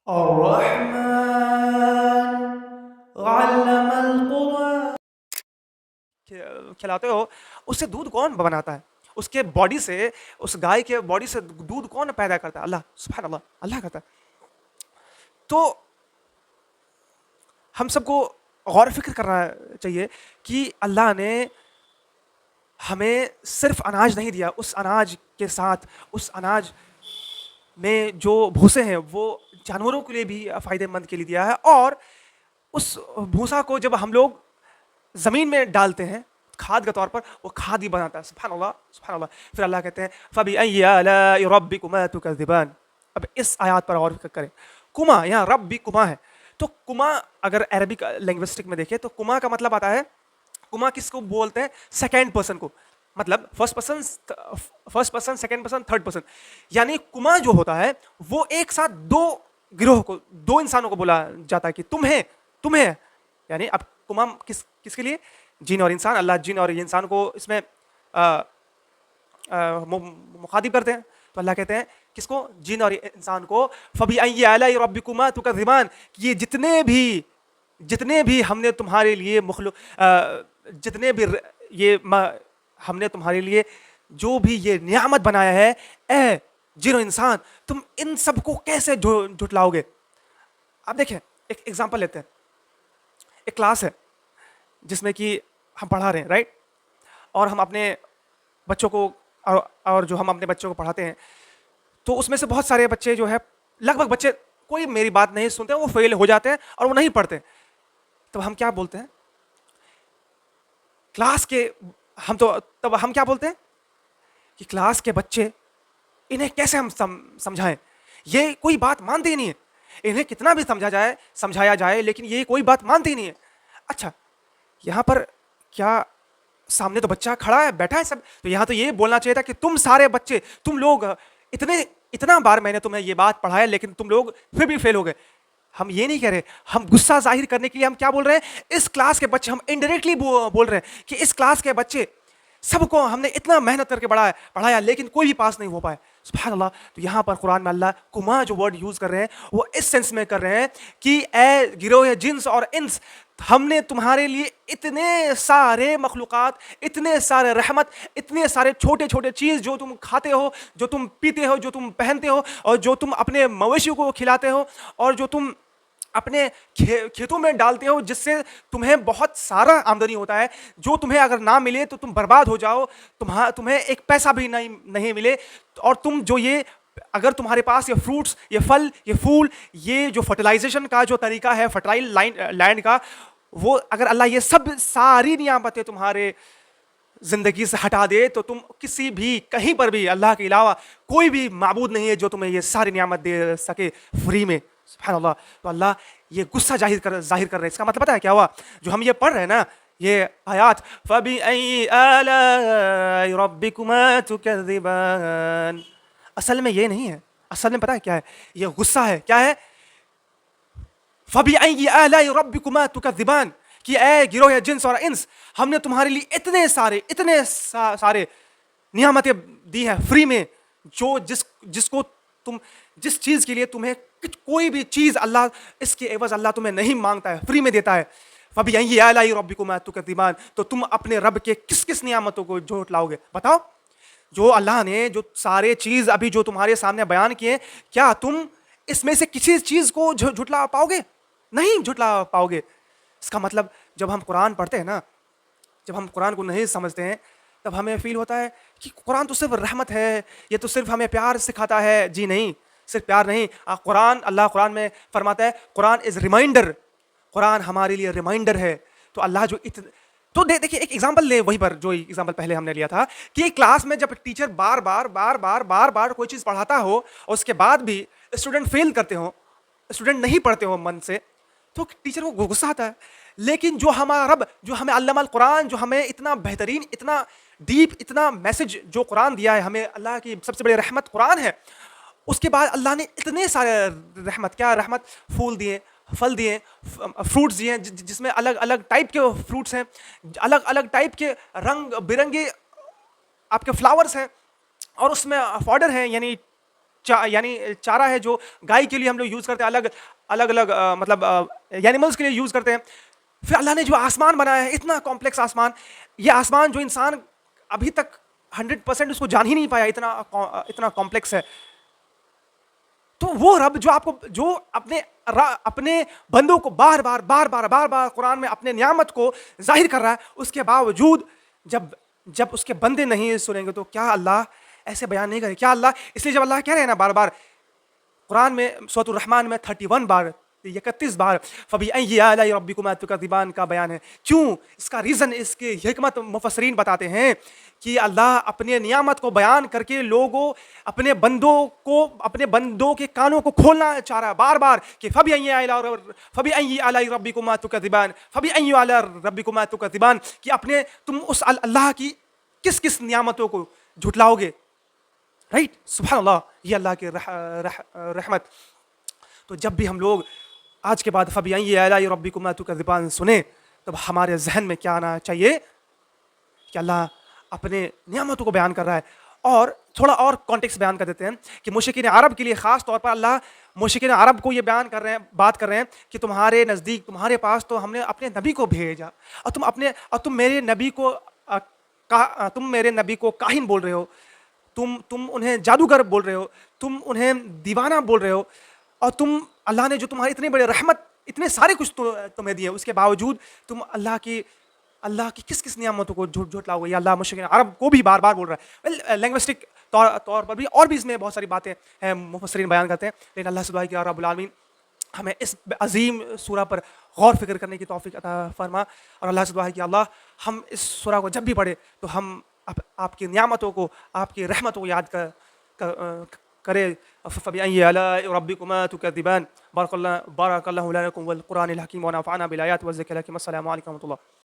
الرحمن علم القرآن. کھلاتے ہو، اس سے دودھ کون بناتا ہے؟ اس کے باڈی سے، اس گائے کے باڈی سے دودھ کون پیدا کرتا ہے؟ اللہ، سبحان اللہ، اللہ کرتا ہے. تو ہم سب کو غور و فکر کرنا چاہیے کہ اللہ نے ہمیں صرف اناج نہیں دیا، اس اناج کے ساتھ، اس اناج میں جو بھوسے ہیں وہ جانوروں کے لیے بھی فائدہ مند کے لیے دیا ہے. اور اس بھوسا کو جب ہم لوگ زمین میں ڈالتے ہیں کھاد کے طور پر، وہ کھاد ہی بناتا ہے. سبحان اللہ، سبحان اللہ. پھر اللہ کہتے ہیں فَبِأَيِّ آلَاءِ رَبِّكُمَا تُكَذِّبَانِ. اب اس آیات پر غور و فکر کریں. کما، یہاں رب بھی کما ہے. تو کما اگر عربک لنگوسٹک میں دیکھیں تو کما کا مطلب آتا ہے، کما کس کو بولتے ہیں؟ سیکنڈ پرسن کو. مطلب first person, second person, third person. یعنی کما جو ہوتا ہے وہ ایک ساتھ دو گروہ کو، دو انسانوں کو بولا جاتا ہے کہ تمہیں. یعنی اب کما کس کے لیے؟ جن اور انسان. اللہ جن اور انسان کو اس میں مخاطب کرتے ہیں. تو اللہ کہتے ہیں کس کو؟ جن اور انسان کو. فَبِأَيِّ آلَاءِ رَبِّكُمَا تُكَذِّبَانِ. یہ جتنے بھی ہم نے تمہارے لیے جتنے بھی ہم نے تمہارے لیے جو بھی یہ نعمت بنایا ہے، اے جن و انسان، تم ان سب کو کیسے جھٹلاؤ گے؟ اب دیکھیں ایک ایگزامپل لیتے ہیں. ایک کلاس ہے جس میں کہ ہم پڑھا رہے ہیں، رائٹ؟ اور ہم اپنے بچوں کو اور جو ہم اپنے بچوں کو پڑھاتے ہیں، تو اس میں سے بہت سارے بچے جو ہے، لگ بھگ بچے کوئی میری بات نہیں سنتے، وہ فیل ہو جاتے ہیں اور وہ نہیں پڑھتے. تب ہم کیا بولتے ہیں کلاس کے، تب ہم کیا بولتے ہیں کہ کلاس کے بچے، انہیں کیسے ہم سمجھائیں؟ یہ کوئی بات مانتے ہی نہیں ہے. انہیں کتنا بھی سمجھایا جائے لیکن یہ کوئی بات مانتے ہی نہیں ہے. اچھا، یہاں پر کیا سامنے تو بچہ کھڑا ہے، بیٹھا ہے سب، تو یہاں تو یہ بولنا چاہیے تھا کہ تم سارے بچے، تم لوگ اتنا بار میں نے تمہیں یہ بات پڑھایا لیکن تم لوگ پھر بھی فیل ہو گئے. ہم یہ نہیں کہہ رہے. ہم غصہ ظاہر کرنے کے لیے ہم کیا بول رہے ہیں؟ اس کلاس کے بچے، ہم انڈائریکٹلی بول رہے ہیں کہ اس کلاس کے بچے سب کو ہم نے اتنا محنت کر کے پڑھایا لیکن کوئی بھی پاس نہیں ہو پائے. سبحان اللہ. تو یہاں پر قرآن میں اللہ کما جو ورڈ یوز کر رہے ہیں وہ اس سینس میں کر رہے ہیں کہ اے گروہ جنس اور انس، ہم نے تمہارے لیے اتنے سارے مخلوقات، اتنے سارے رحمت، اتنے سارے چھوٹے چھوٹے چیز جو تم کھاتے ہو، جو تم پیتے ہو، جو تم پہنتے ہو، اور جو تم اپنے مویشیوں کو کھلاتے ہو، اور جو تم اپنے کھیتوں میں ڈالتے ہو، جس سے تمہیں بہت سارا آمدنی ہوتا ہے، جو تمہیں اگر نہ ملے تو تم برباد ہو جاؤ، تمہیں ایک پیسہ بھی نہیں ملے. اور تم جو یہ، اگر تمہارے پاس یہ فروٹس، یہ پھل، یہ پھول، یہ جو فرٹیلائزیشن کا جو طریقہ ہے، فرٹائل لینڈ کا، وہ اگر اللہ یہ سب ساری نعمتیں تمہارے زندگی سے ہٹا دے تو تم کسی بھی، کہیں پر بھی اللہ کے علاوہ کوئی بھی معبود نہیں ہے جو تمہیں یہ ساری نعمت دے سکے فری میں. سبحان اللہ. تو اللہ یہ غصہ ظاہر کر رہے ہیں. اس کا مطلب پتہ ہے کیا ہوا؟ جو ہم یہ پڑھ رہے ہیں نا یہ آیات، فَبِأَيِّ آلَاءِ رَبِّكُمَا تُكَذِّبَانِ، اصل میں یہ نہیں ہے. اصل میں پتہ ہے کیا ہے؟ یہ غصہ ہے. کیا ہے؟ فَبِأَيِّ آلَاءِ رَبِّكُمَا تُكَذِّبَانِ، کہ اے گروہ جنس اور انس، ہم نے تمہارے لیے اتنے سارے نعمتیں دی ہیں فری میں، جس کو تم، جس چیز کے لیے تمہیں کوئی بھی چیز اللہ، اس کے عوض اللہ تمہیں نہیں مانگتا ہے، فری میں دیتا ہے. فَبِأَيِّ آلَاءِ رَبِّكُمَا تُكَذِّبَانِ. تو تم اپنے رب کے کس نعمتوں کو جھٹلاؤ گے؟ بتاؤ. جو اللہ نے جو سارے چیز ابھی جو تمہارے سامنے بیان کیے، کیا تم اس میں سے کسی چیز کو جھٹلا پاؤ گے؟ نہیں جھٹلا پاؤ گے. اس کا مطلب جب ہم قرآن پڑھتے ہیں نا، جب ہم قرآن کو نہیں سمجھتے ہیں تب ہمیں فیل ہوتا ہے کہ قرآن تو صرف رحمت ہے، یہ تو صرف ہمیں پیار سکھاتا ہے. جی نہیں، صرف پیار نہیں. اللہ قرآن میں فرماتا ہے قرآن از ریمائنڈر، قرآن ہمارے لیے ریمائنڈر ہے. تو اللہ جو تو دیکھیے ایک ایگزامپل لیں، وہیں پر جو ایگزامپل پہلے ہم نے لیا تھا کہ کلاس میں جب ٹیچر بار بار کوئی چیز پڑھاتا ہو اور اس کے بعد بھی اسٹوڈنٹ فیل کرتے ہوں، اسٹوڈنٹ نہیں پڑھتے ہو من سے، تو ٹیچر کو غصہ آتا ہے. لیکن جو ہمارا رب، جو ہمیں علم القرآن، جو ہمیں اتنا بہترین، اتنا ڈیپ، اتنا میسج جو قرآن دیا ہے ہمیں، اللہ کی سب سے بڑی رحمت قرآن ہے. اس کے بعد اللہ نے اتنے سارے رحمت، کیا رحمت، پھول دیے، پھل دیے، فروٹس دیے، جس میں الگ الگ ٹائپ کے فروٹس ہیں، الگ الگ ٹائپ کے رنگ برنگے آپ کے فلاورس ہیں، اور اس میں فوڈر ہیں، یعنی یعنی چارہ ہے جو گائے کے لیے ہم لوگ یوز کرتے ہیں، الگ الگ مطلب اینیملس کے لیے یوز کرتے ہیں. پھر اللہ نے جو آسمان بنایا ہے، اتنا کمپلیکس آسمان، یہ آسمان جو انسان ابھی تک 100% اس کو جان ہی نہیں پایا، اتنا کمپلیکس ہے. تو وہ رب جو آپ کو جو اپنے بندوں کو بار بار قرآن میں اپنے نعمت کو ظاہر کر رہا ہے، اس کے باوجود جب اس کے بندے نہیں سنیں گے تو کیا اللہ ایسے بیان نہیں کرے؟ کیا اللہ، اس لیے جب اللہ کہہ رہے ہیں نا بار بار قرآن میں سورۃ الرحمن میں 31 بار 31 بار فَبِأَيِّ آلَاءِ رَبِّكُمَا تُكَذِّبَانِ کا بیان ہے. کیوں؟ اس کا ریزن، اس کی حکمت مفسرین بتاتے ہیں کہ اللہ اپنے نعمت کو بیان کر کے اپنے بندوں کے کانوں کو کھولنا چاہ رہا ہے بار بار کہ فَبِأَيِّ آلَاءِ رَبِّكُمَا تُكَذِّبَانِ فَبِأَيِّ آلَاءِ رَبِّكُمَا تُكَذِّبَانِ کہ تم اس اللہ کی کس نعمتوں کو جھٹلاؤ گے. رائٹ، سبحان اللہ، یہ اللہ کی رحمت. تو جب بھی ہم لوگ آج کے بعد فَبِأَيِّ آلَاءِ رَبِّكُمَا تُكَذِّبَانِ سنیں، تب ہمارے ذہن میں کیا آنا چاہیے کہ اللہ اپنے نعمتوں کو بیان کر رہا ہے. اور تھوڑا اور کانٹیکسٹ بیان کر دیتے ہیں کہ مشرکین عرب کے لیے خاص طور پر اللہ مشرکین عرب کو یہ بات کر رہے ہیں کہ تمہارے نزدیک، تمہارے پاس تو ہم نے اپنے نبی کو بھیجا، اور تم میرے نبی کو کاہن بول رہے ہو، تم انہیں جادوگر بول رہے ہو، تم انہیں دیوانہ بول رہے ہو، اور اللہ نے جو تمہاری اتنی بڑی رحمت، اتنے سارے کچھ تمہیں دیے، اس کے باوجود تم اللہ کی کس نعمتوں کو جھٹلاؤ گے. یہ اللہ مشرکین عرب کو بھی بار بار بول رہا ہے. لینگوسٹک طور پر بھی اور بھی اس میں بہت ساری باتیں ہیں، مفسرین بیان کرتے ہیں. لیکن اللہ سے دعا ہے کہ رب العالمین ہمیں اس عظیم سورہ پر غور فکر کرنے کی توفیق عطا فرما. اور اللہ سے دعا ہے کہ اللہ ہم اس سورہ کو جب بھی پڑھے تو ہم آپ کی نعمتوں کو، آپ کی رحمتوں کو یاد کرے. فَبِأَيِّ آلَاءِ رَبِّكُمَا تُكَذِّبَانِ. بارك الله لكم والقرآن الحكيم ونفعنا بالآيات والذكر الحكيم. السلام عليكم ورحمة الله.